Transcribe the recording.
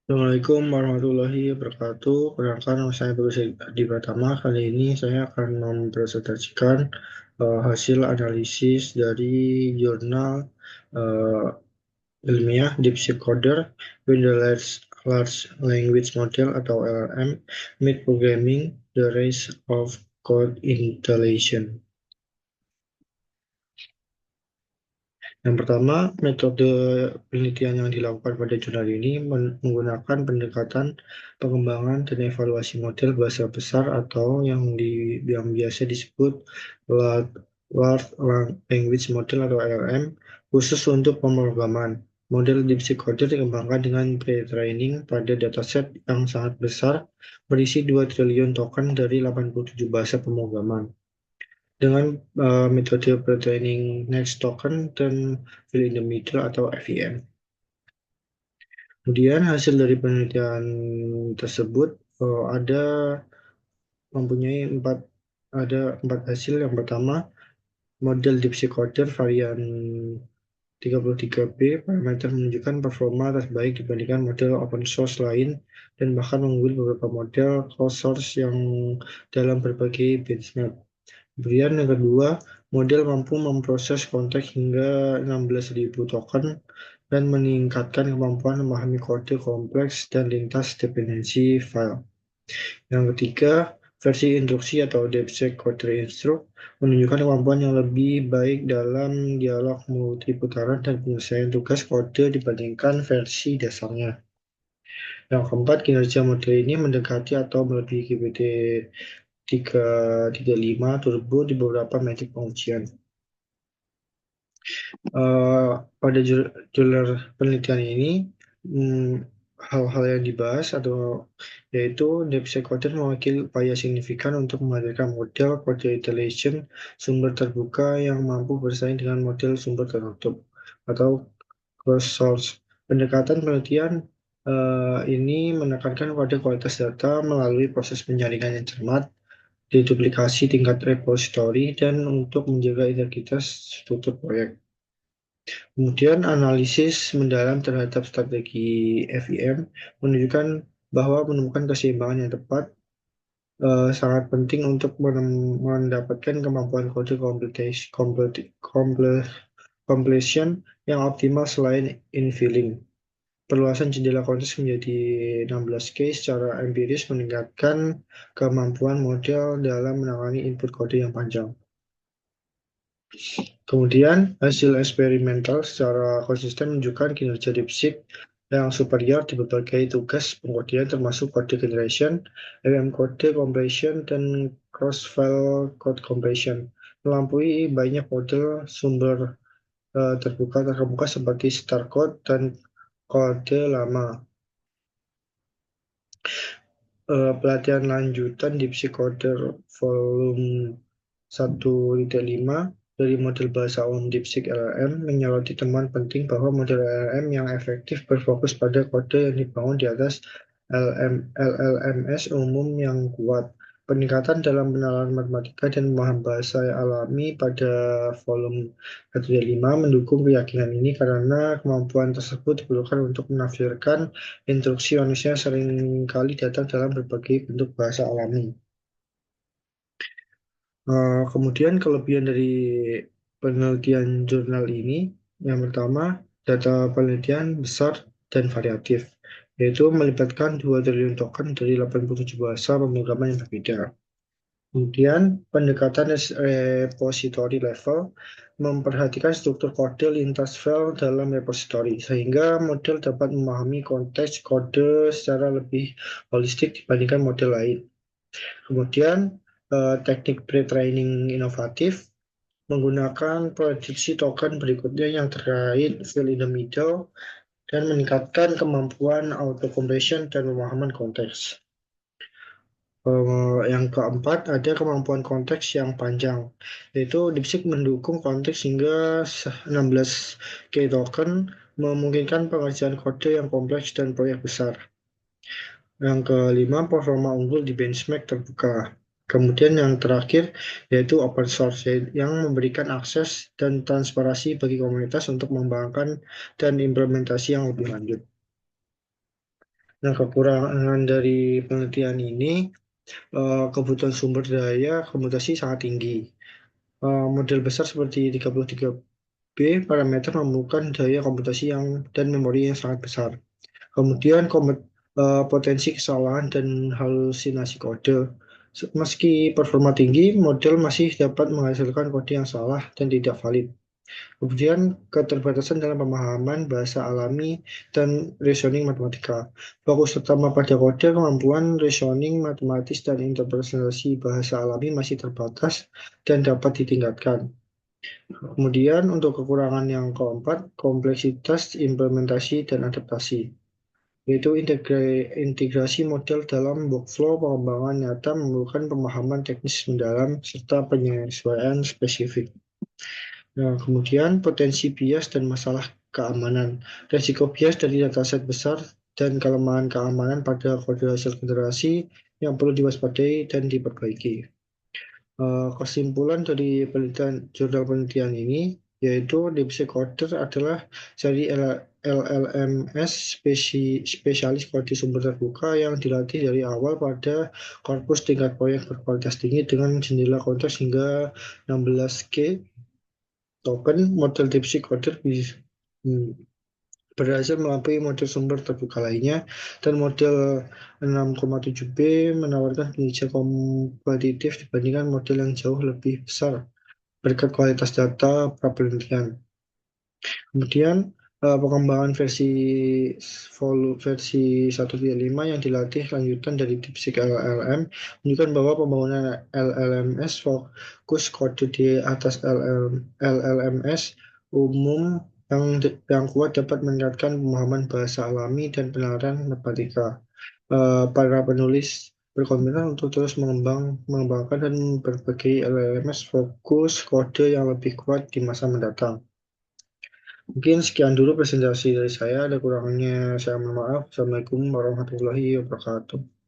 Assalamualaikum warahmatullahi wabarakatuh. Perkenalkan, nama saya Bagus Adi Pratama. Kali ini saya akan mempresentasikan hasil analisis dari jurnal eh, ilmiah DeepSeek Coder with the Large Language Model atau LLM Mid Programming the Rise of Code Intelligence. Yang pertama, metode penelitian yang dilakukan pada jurnal ini menggunakan pendekatan pengembangan dan evaluasi model bahasa besar atau yang biasa disebut Large Language Model atau LLM khusus untuk pemrograman. Model DeepSeek-Coder dikembangkan dengan pre-training pada dataset yang sangat besar berisi 2 triliun token dari 87 bahasa pemrograman dengan metode pre-training next token dan fill in the middle atau FIM. Kemudian hasil dari penelitian tersebut ada mempunyai empat hasil. Yang pertama, model DeepSeek Coder varian 33B parameter menunjukkan performa terbaik dibandingkan model open source lain dan bahkan mengungguli beberapa model closed source yang dalam berbagai benchmark. Kemudian yang kedua, model mampu memproses konteks hingga 16.000 token dan meningkatkan kemampuan memahami kode kompleks dan lintas dependensi file. Yang ketiga, versi instruksi atau DeepSeek Code Instruct menunjukkan kemampuan yang lebih baik dalam dialog multi-putaran dan penyelesaian tugas kode dibandingkan versi dasarnya. Yang keempat, kinerja model ini mendekati atau melebihi GPT-335 Turbo di beberapa metrik pengujian. Pada jurnal penelitian ini, hmm, hal-hal yang dibahas yaitu DeepSeek Coder mewakili upaya signifikan untuk menghadirkan model kode intelligence sumber terbuka yang mampu bersaing dengan model sumber tertutup atau closed source. Pendekatan penelitian ini menekankan pada kualitas data melalui proses penjaringan yang cermat, deduplikasi tingkat repository, dan untuk menjaga integritas struktur proyek. Kemudian analisis mendalam terhadap strategi FIM menunjukkan bahwa menemukan keseimbangan yang tepat sangat penting untuk mendapatkan kemampuan kode completion yang optimal selain infilling. Perluasan jendela konteks menjadi 16K secara empiris meningkatkan kemampuan model dalam menangani input kode yang panjang. Kemudian, hasil eksperimental secara konsisten menunjukkan kinerja DeepSeek yang superior di berbagai tugas pengkodean termasuk code generation, code completion, dan cross-file code completion, melampaui banyak model sumber terkemuka seperti Starcode dan kode lama. Pelatihan lanjutan DeepSeek Coder Volume 1.5 dari model bahasa umum DeepSeek LLM menyoroti temuan penting bahwa model LLM yang efektif berfokus pada kode yang dibangun di atas LLMS umum yang kuat. Peningkatan dalam pengenalan matematika dan pemahaman bahasa alami pada volume 1.5 mendukung keyakinan ini karena kemampuan tersebut diperlukan untuk menafsirkan instruksi manusia seringkali datang dalam berbagai bentuk bahasa alami. Kemudian kelebihan dari penelitian jurnal ini, yang pertama, data penelitian besar dan variatif, yaitu melibatkan 2 triliun token dari 87 bahasa pemrograman yang berbeda. Kemudian, pendekatan repository level memperhatikan struktur kode lintas file dalam repository, sehingga model dapat memahami konteks kode secara lebih holistik dibandingkan model lain. Kemudian, teknik pre-training inovatif menggunakan prediksi token berikutnya yang terkait fill in the middle dan meningkatkan kemampuan auto-completion dan pemahaman konteks. Yang keempat, ada kemampuan konteks yang panjang, yaitu DeepSeek mendukung konteks hingga 16K token, memungkinkan pengerjaan kode yang kompleks dan proyek besar. Yang kelima, performa unggul di benchmark terbuka. Kemudian yang terakhir, yaitu open source, yang memberikan akses dan transparansi bagi komunitas untuk mengembangkan dan implementasi yang lebih lanjut. Nah, kekurangan dari penelitian ini, kebutuhan sumber daya komputasi sangat tinggi. Model besar seperti 33B parameter memerlukan daya komputasi dan memori yang sangat besar. Kemudian potensi kesalahan dan halusinasi kode. Meski performa tinggi, model masih dapat menghasilkan kode yang salah dan tidak valid. Kemudian keterbatasan dalam pemahaman bahasa alami dan reasoning matematika. Fokus utama pada kode, kemampuan reasoning matematis dan interpretasi bahasa alami masih terbatas dan dapat ditingkatkan. Kemudian untuk kekurangan yang keempat, kompleksitas implementasi dan adaptasi, yaitu integrasi model dalam workflow pengembangan nyata memerlukan pemahaman teknis mendalam serta penyesuaian spesifik. Nah, kemudian potensi bias dan masalah keamanan. Risiko bias dari dataset besar dan kelemahan keamanan pada kode hasil generasi yang perlu diwaspadai dan diperbaiki. Kesimpulan dari jurnal penelitian ini yaitu DeepSeek adalah seri LLMS spesialis kode sumber terbuka yang dilatih dari awal pada korpus tingkat proyek berkualitas tinggi dengan jendela konteks hingga 16K token. Model hmm, berhasil melampaui model sumber terbuka lainnya, dan model 6,7B menawarkan kinerja kompetitif dibandingkan model yang jauh lebih besar berkat kualitas data prapenelitian. Kemudian pengembangan versi 1.5 yang dilatih lanjutan dari DeepSeek LLM menunjukkan bahwa pembangunan LLMS fokus kode di atas LLMS umum yang kuat dapat meningkatkan pemahaman bahasa alami dan penalaran matematika. Para penulis berkomitmen untuk terus mengembangkan dan berbagai LLMS fokus kode yang lebih kuat di masa mendatang. Mungkin sekian dulu presentasi dari saya. Ada kurangnya saya mohon maaf. Assalamualaikum warahmatullahi wabarakatuh.